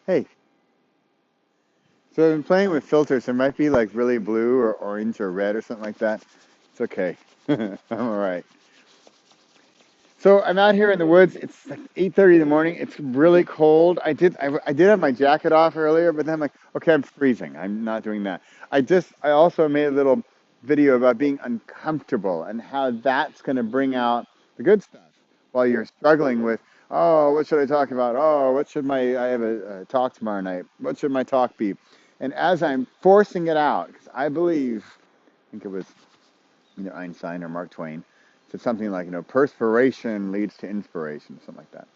Hey, so I've been playing with filters. There might be like really blue or orange or red or something like that. It's okay. I'm all right. So I'm out here in the woods. It's like 8:30 in the morning. It's really cold. I did have my jacket off earlier, but then I'm like, okay, I'm freezing. I'm not doing that. I also made a little video about being uncomfortable and how that's going to bring out the good stuff while you're struggling with, oh, what should I talk about? Oh, I have a talk tomorrow night. What should my talk be? And as I'm forcing it out, because I think it was either Einstein or Mark Twain, said something like, perspiration leads to inspiration, something like that.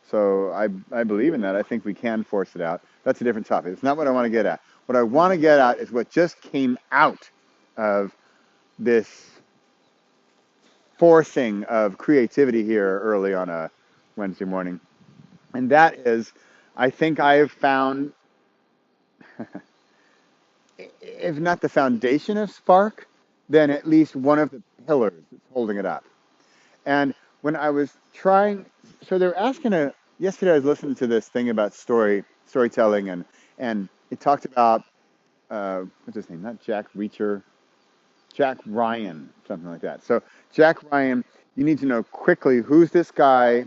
So I believe in that. I think we can force it out. That's a different topic. It's not what I want to get at. What I want to get at is what just came out of this forcing of creativity here early on a Wednesday morning. And that is, I think I have found, if not the foundation of Spark, then at least one of the pillars that's holding it up. And when I was trying, so they're asking yesterday I was listening to this thing about storytelling, and it talked about, what's his name? Not Jack Reacher, Jack Ryan, something like that. So Jack Ryan, you need to know quickly who's this guy,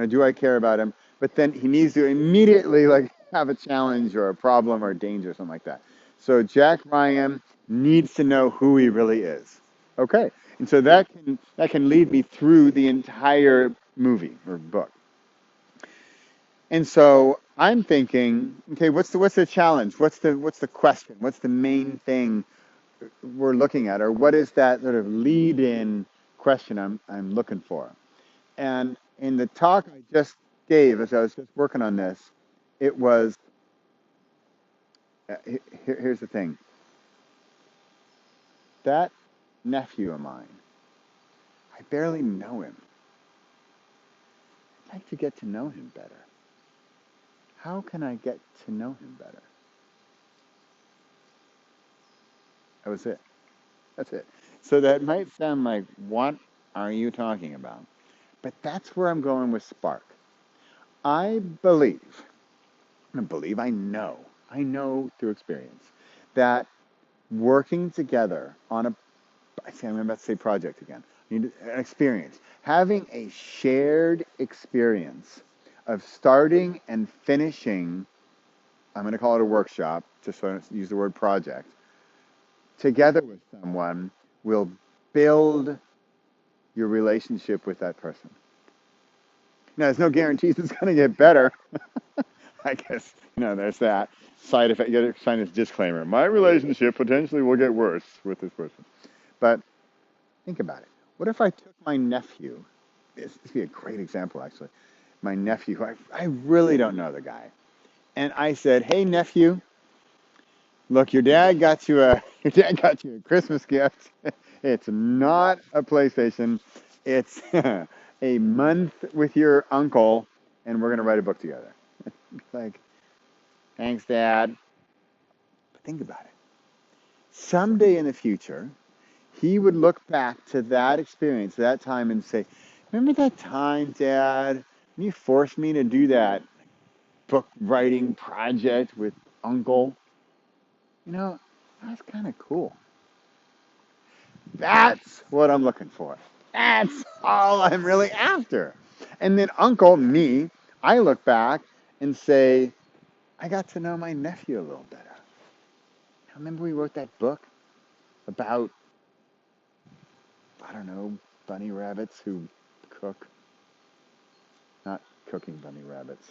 do I care about him? But then he needs to immediately like have a challenge or a problem or danger or something like that. So Jack Ryan needs to know who he really is. Okay. And so that can lead me through the entire movie or book. And so I'm thinking, okay, what's the challenge? What's the question? What's the main thing we're looking at, or what is that sort of lead-in question I'm looking for? And in the talk I just gave, as I was just working on this, it was here's the thing. That nephew of mine, I barely know him. I'd like to get to know him better. How can I get to know him better? That was it. That's it. So that might sound like, what are you talking about? But that's where I'm going with Spark. I believe, I know through experience that working together on I'm about to say project again, an experience, having a shared experience of starting and finishing, I'm going to call it a workshop, just so I don't use the word project, together with someone will build your relationship with that person. Now, there's no guarantees it's going to get better. I guess, there's that side effect. You got to sign this disclaimer. My relationship potentially will get worse with this person. But think about it. What if I took my nephew? This would be a great example, actually. My nephew, who I really don't know the guy. And I said, hey, nephew, look, your dad got you a Christmas gift. It's not a PlayStation. It's a month with your uncle, and we're going to write a book together. Like, thanks, Dad. But think about it. Someday in the future, he would look back to that experience, that time, and say, remember that time, Dad, when you forced me to do that book writing project with Uncle? You know, that's kind of cool. That's what I'm looking for. That's all I'm really after. And then Uncle, me, I look back and say, I got to know my nephew a little better. Remember we wrote that book about, I don't know, bunny rabbits who cook? Not cooking bunny rabbits.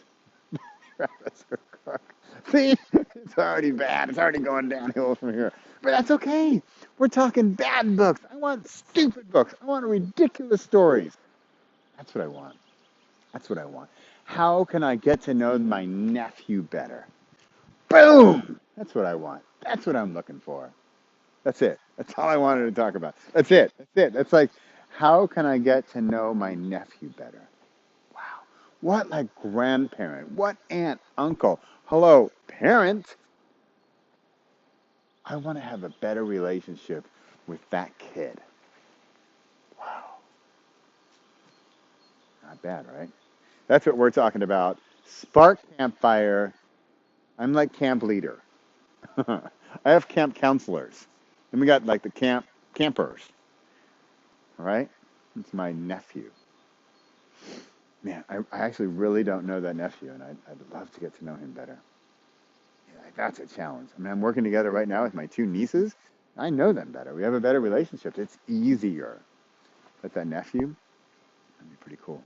Rabbits who cook. See, it's already bad. It's already going downhill from here. But that's okay. We're talking bad books. I want stupid books. I want ridiculous stories. That's what I want. That's what I want. How can I get to know my nephew better? Boom! That's what I want. That's what I'm looking for. That's it. That's all I wanted to talk about. That's it. That's it. That's like, how can I get to know my nephew better? Wow. What like grandparent? What aunt, uncle? Hello, parent? I want to have a better relationship with that kid. Wow. Not bad, right? That's what we're talking about. Spark Campfire I'm like camp leader. I have camp counselors. And we got like the campers, all right? It's my nephew. Man, I actually really don't know that nephew, and I'd love to get to know him better. Yeah, that's a challenge. I mean, I'm working together right now with my two nieces. I know them better. We have a better relationship. It's easier. But that nephew, that'd be pretty cool.